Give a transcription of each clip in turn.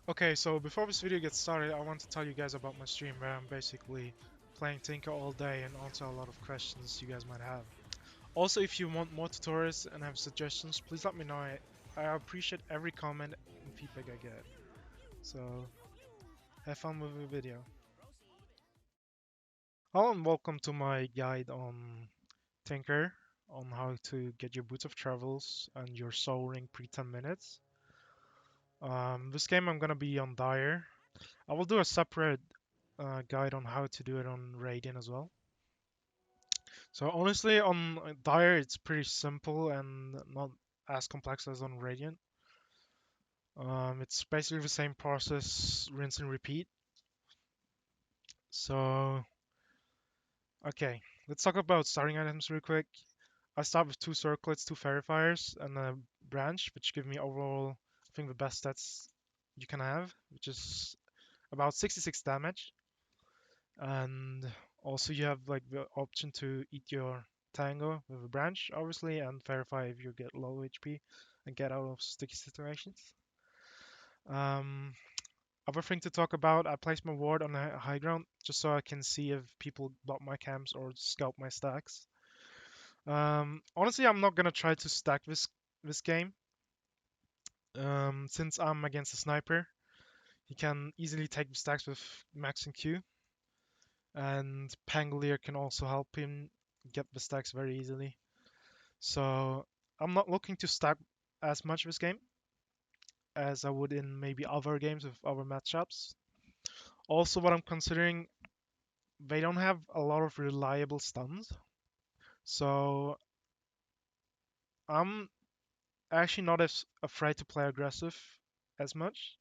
Okay, so before this video gets started, I want to tell you guys about my stream where I'm basically playing Tinker all day and answer a lot of questions you guys might have. Also, if you want more tutorials and have suggestions, please let me know. I appreciate every comment and feedback I get. So, have fun with the video. Hello and welcome to my guide on Tinker, on how to get your boots of travels and your soul ring pre 10 minutes. This game I'm gonna be on Dire. I will do a separate guide on how to do it on Radiant as well. So honestly, on Dire it's pretty simple and not as complex as on Radiant. It's basically the same process, rinse and repeat. So okay, let's talk about starting items real quick. I start with two circlets, two fairy fires, and a branch, which give me overall, I think the best stats you can have, which is about 66 damage. And also you have like the option to eat your tango with a branch, obviously, and verify if you get low HP and get out of sticky situations. Um, Other thing to talk about, I place my ward on a high ground just so I can see if people block my camps or scalp my stacks. Honestly, I'm not gonna try to stack this game. Since I'm against a sniper, he can easily take the stacks with max and Q, and Pangolier can also help him get the stacks very easily. So I'm not looking to stack as much this game as I would in maybe other games with other matchups. Also, what I'm considering, they don't have a lot of reliable stuns. So I'm actually not as afraid to play aggressive as much,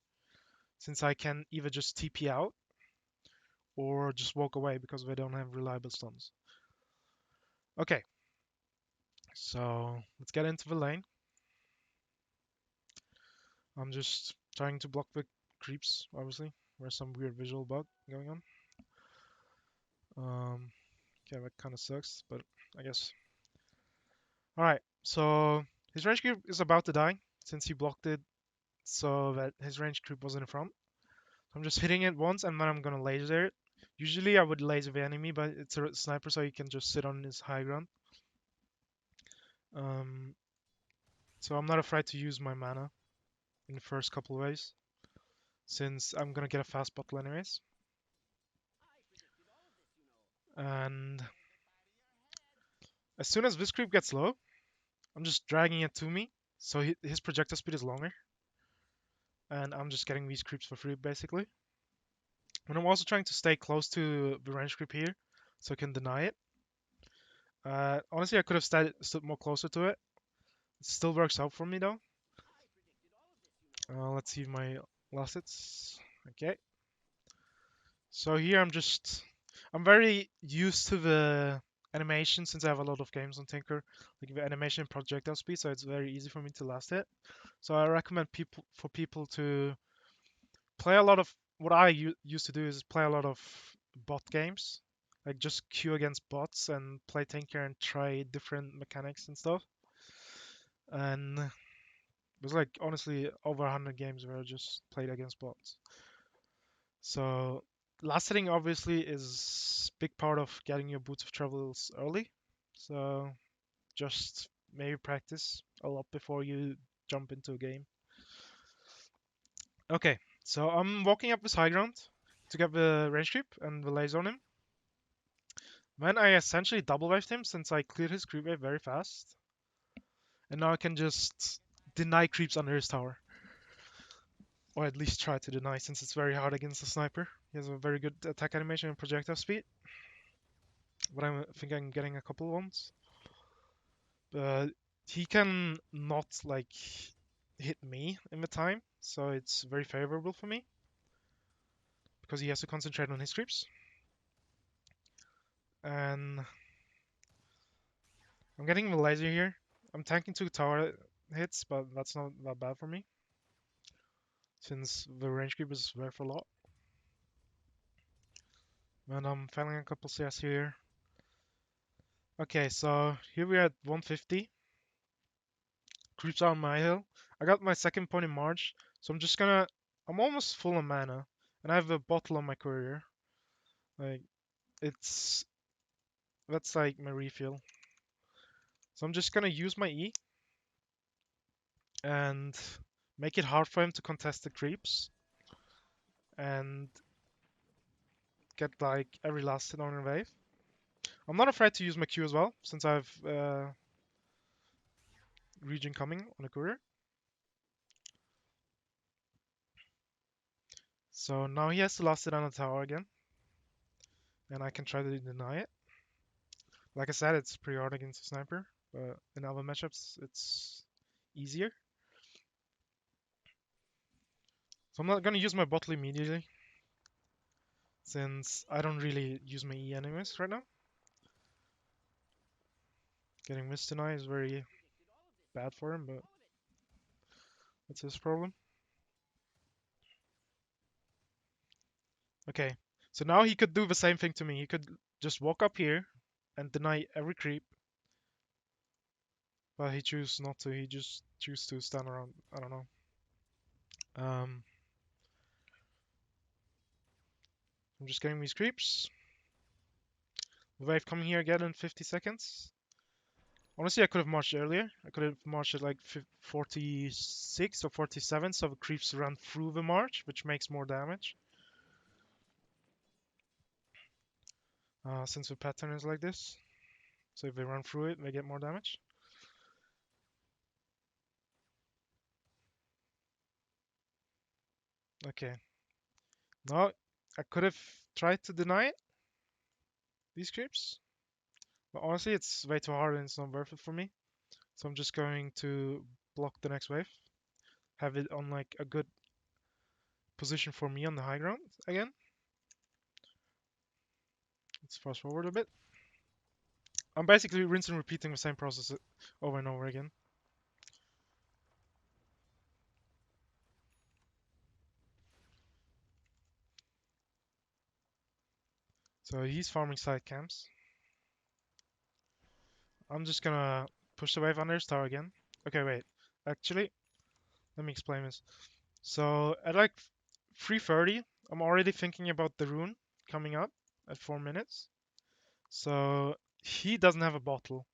since I can either just TP out or just walk away because they don't have reliable stuns. Okay, so let's get into the lane. I'm just trying to block the creeps, obviously. There's some weird visual bug going on. Okay, that kind of sucks, but I guess. Alright, so his range creep is about to die since he blocked it so that his range creep was in front. So I'm just hitting it once and then I'm gonna laser it. Usually I would laser the enemy, but it's a sniper so he can just sit on his high ground. Um, so I'm not afraid to use my mana in the first couple of ways since I'm gonna get a fast bottle anyways. And as soon as this creep gets low, I'm just dragging it to me, so his projectile speed is longer, and I'm just getting these creeps for free basically. And I'm also trying to stay close to the range creep here, so I can deny it. Honestly, I could have stood more closer to it. It still works out for me though. Let's see my last hits. Okay. So here I'm very used to the animation since I have a lot of games on Tinker, like the animation and projectile speed, so it's very easy for me to last hit. So I recommend people to play a lot of what I used to do is play a lot of bot games, like just queue against bots and play Tinker and try different mechanics and stuff. And it was like honestly over 100 games where I just played against bots. So last hitting obviously is big part of getting your boots of travels early. So just maybe practice a lot before you jump into a game. Okay, so I'm walking up this high ground to get the range creep and the laser on him. Then I essentially double waved him since I cleared his creep wave very fast. And now I can just deny creeps under his tower. Or at least try to deny since it's very hard against a sniper. He has a very good attack animation and projectile speed. But I think I'm getting a couple ones. But he can not like hit me in the time, so it's very favorable for me. Because he has to concentrate on his creeps. And I'm getting the laser here. I'm tanking 2 tower hits, but that's not that bad for me. Since the range creep is worth a lot. And I'm failing a couple CS here. Okay, so here we're at 150. Creeps on my hill. I got my second point in March, so I'm just gonna I'm almost full on mana, and I have a bottle on my courier. Like it's that's like my refill. So I'm just gonna use my E and make it hard for him to contest the creeps and get like every last hit on a wave. I'm not afraid to use my Q as well, since I have region coming on a courier. So now he has the last hit on the tower again, and I can try to deny it. Like I said, it's pretty hard against a sniper, but in other matchups it's easier. So I'm not gonna use my bottle immediately, since I don't really use my E anyways right now. Getting missed tonight is very bad for him, but that's his problem. Okay, so now he could do the same thing to me. He could just walk up here and deny every creep, but he chooses not to. He just chooses to stand around. I don't know. Um, I'm just getting these creeps. The wave coming here again in 50 seconds. Honestly, I could have marched earlier. I could have marched at like 46 or 47, so the creeps run through the march, which makes more damage. Since the pattern is like this. So if they run through it, they get more damage. Okay. Now, I could have tried to deny it, these creeps. But honestly, it's way too hard and it's not worth it for me. So I'm just going to block the next wave. Have it on like a good position for me on the high ground again. Let's fast forward a bit. I'm basically rinsing and repeating the same process over and over again. So he's farming side camps. I'm just gonna push the wave under his tower again. Okay, wait. Actually, let me explain this. So at like 3:30, I'm already thinking about the rune coming up at 4 minutes. So he doesn't have a bottle.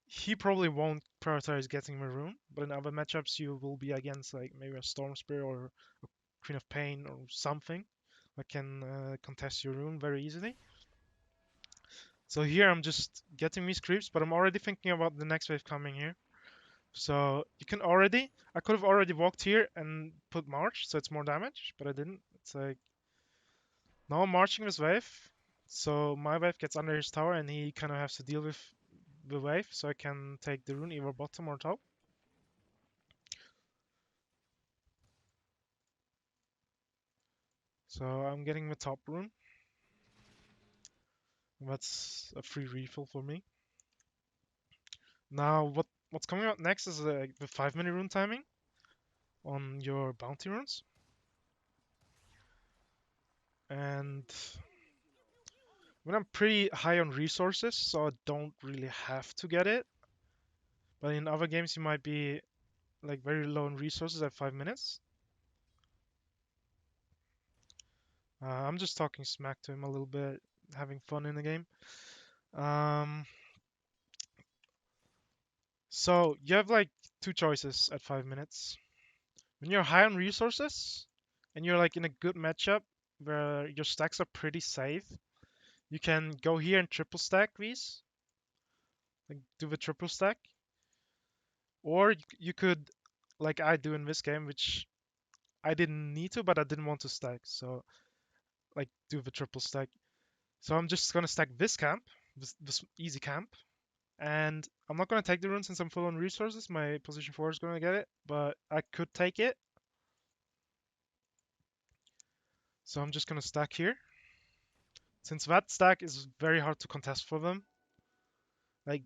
He probably won't prioritize getting Maroon, but in other matchups you will be against like maybe a Storm Spear or a Queen of Pain or something that can contest your rune very easily. So here I'm just getting these creeps, but I'm already thinking about the next wave coming here. So you can already, I could have already walked here and put March, so it's more damage, but I didn't. It's like, now I'm marching this wave, so my wave gets under his tower and he kind of has to deal with the wave, so I can take the rune either bottom or top. So I'm getting the top rune. That's a free refill for me. Now what's coming up next is the 5-minute rune timing on your bounty runes. And when I'm pretty high on resources, so I don't really have to get it. But in other games you might be like very low on resources at 5 minutes. I'm just talking smack to him a little bit, having fun in the game. Um, so you have like two choices at 5 minutes. When you're high on resources and you're like in a good matchup where your stacks are pretty safe, you can go here and triple stack these, like do the triple stack, or you could, like I do in this game, which I didn't need to, but I didn't want to stack, so like do the triple stack. So I'm just gonna stack this camp, this easy camp, and I'm not gonna take the rune since I'm full on resources. My position 4 is gonna get it, but I could take it. So I'm just gonna stack here. Since that stack is very hard to contest for them, like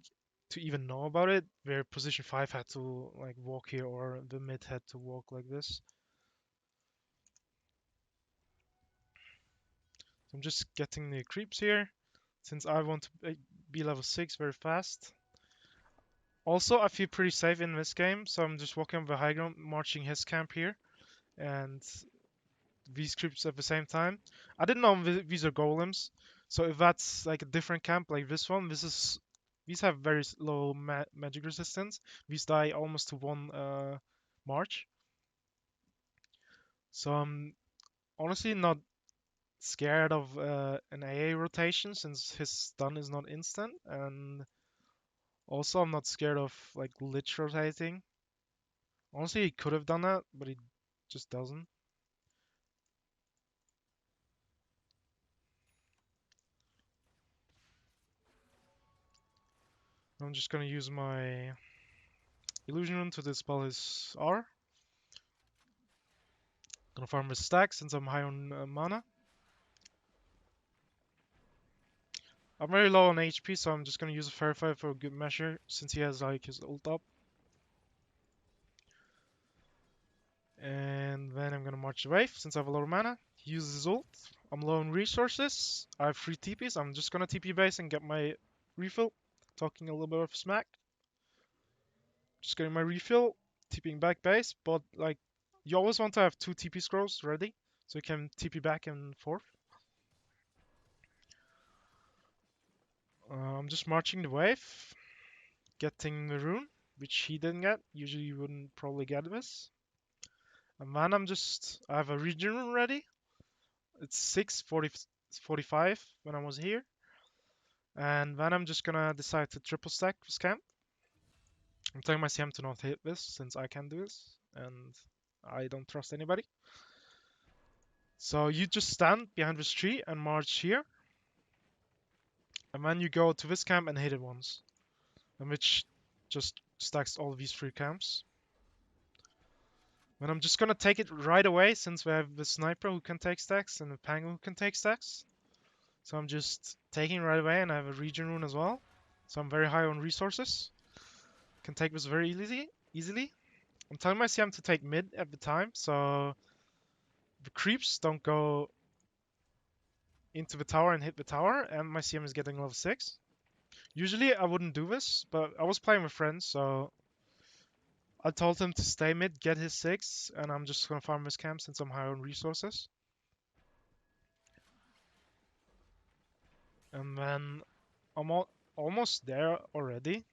to even know about it, where position 5 had to like walk here or the mid had to walk like this. So I'm just getting the creeps here, since I want to be level 6 very fast. Also, I feel pretty safe in this game, so I'm just walking up the high ground, marching his camp here, and these creeps at the same time. I didn't know these are golems, so if that's like a different camp like this one, these have very low magic resistance. These die almost to one march. So I'm honestly not scared of an AA rotation since his stun is not instant, and also I'm not scared of like lich rotating. Honestly, he could have done that, but he just doesn't. I'm just gonna use my illusion rune to dispel his R. Gonna farm his stack since I'm high on mana. I'm very low on HP, so I'm just gonna use a Verify for a good measure since he has like his ult up. And then I'm gonna march the wave since I have a lot of mana. He uses his ult. I'm low on resources. I have 3 TPs. I'm just gonna TP base and get my refill. Talking a little bit of smack. Just getting my refill. TPing back base. But like, you always want to have 2 TP scrolls ready so you can TP back and forth. I'm just marching the wave. Getting the rune, which he didn't get. Usually you wouldn't probably get this. And then I have a region rune ready. It's 6:45 when I was here. And then I'm just gonna decide to triple stack this camp. I'm telling my CM to not hit this since I can do this. And I don't trust anybody. So you just stand behind this tree and march here. And then you go to this camp and hit it once. And which just stacks all these 3 camps. And I'm just gonna take it right away since we have the sniper who can take stacks and the penguin who can take stacks. So I'm just taking right away and I have a region rune as well. So I'm very high on resources. Can take this very easily. I'm telling my CM to take mid at the time, so the creeps don't go into the tower and hit the tower, and my CM is getting level 6. Usually I wouldn't do this, but I was playing with friends, so I told him to stay mid, get his 6, and I'm just gonna farm this camp since I'm high on resources. And then I'm almost there already.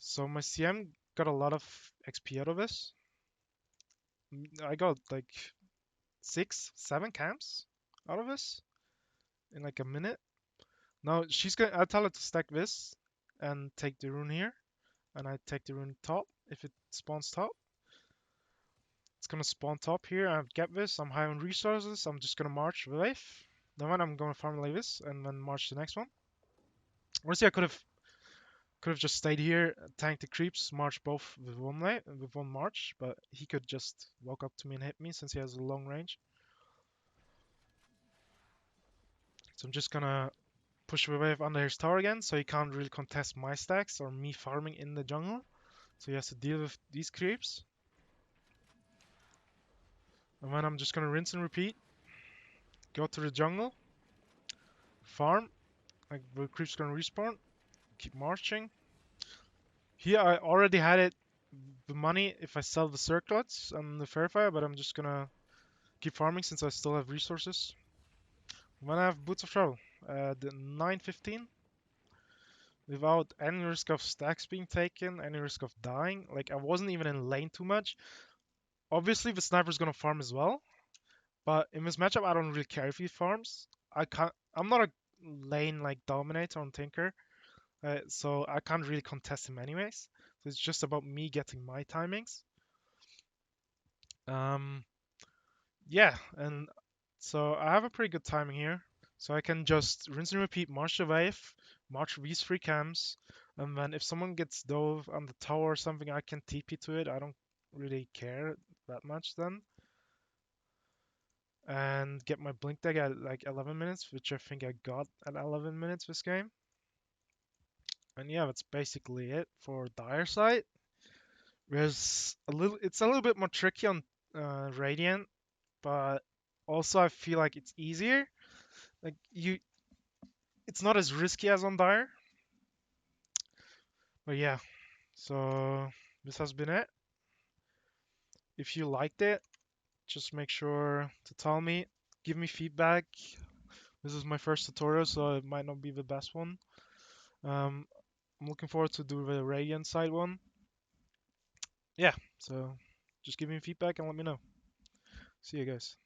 So my CM got a lot of XP out of this. I got like 6, 7 camps out of this in like a minute. Now I tell her to stack this and take the rune here, and I take the rune top if it spawns top. It's gonna spawn top here. I get this. I'm high on resources. I'm just gonna march the wave. Then I'm gonna farm like this and then march the next one. Honestly, I could have just stayed here, tanked the creeps, march both with one march, but he could just walk up to me and hit me since he has a long range. So I'm just gonna push the wave under his tower again, so he can't really contest my stacks or me farming in the jungle. So he has to deal with these creeps. And then I'm just gonna rinse and repeat. Go to the jungle, farm, like the creeps gonna respawn, keep marching. Here I already had the money if I sell the circlets and the verifier, but I'm just gonna keep farming since I still have resources. When I have boots of travel, the 915, without any risk of stacks being taken, any risk of dying. Like I wasn't even in lane too much. Obviously the sniper's gonna farm as well, but in this matchup I don't really care if he farms. I'm not a lane like dominator on Tinker, so I can't really contest him anyways. So it's just about me getting my timings. Um, yeah, and so I have a pretty good timing here. So I can just rinse and repeat, march the wave, march these 3 camps, and then if someone gets dove on the tower or something, I can TP to it. I don't really care that much then. And get my blink deck at like 11 minutes, which I think I got at 11 minutes this game. And yeah, that's basically it for Dire side. It's a little bit more tricky on Radiant, but also I feel like it's easier. Like it's not as risky as on Dire. But yeah, so this has been it. if you liked it, just make sure to tell me, give me feedback. This is my first tutorial, so it might not be the best one. I'm looking forward to do the Radiant side one. Yeah, so just give me feedback and let me know. See you guys.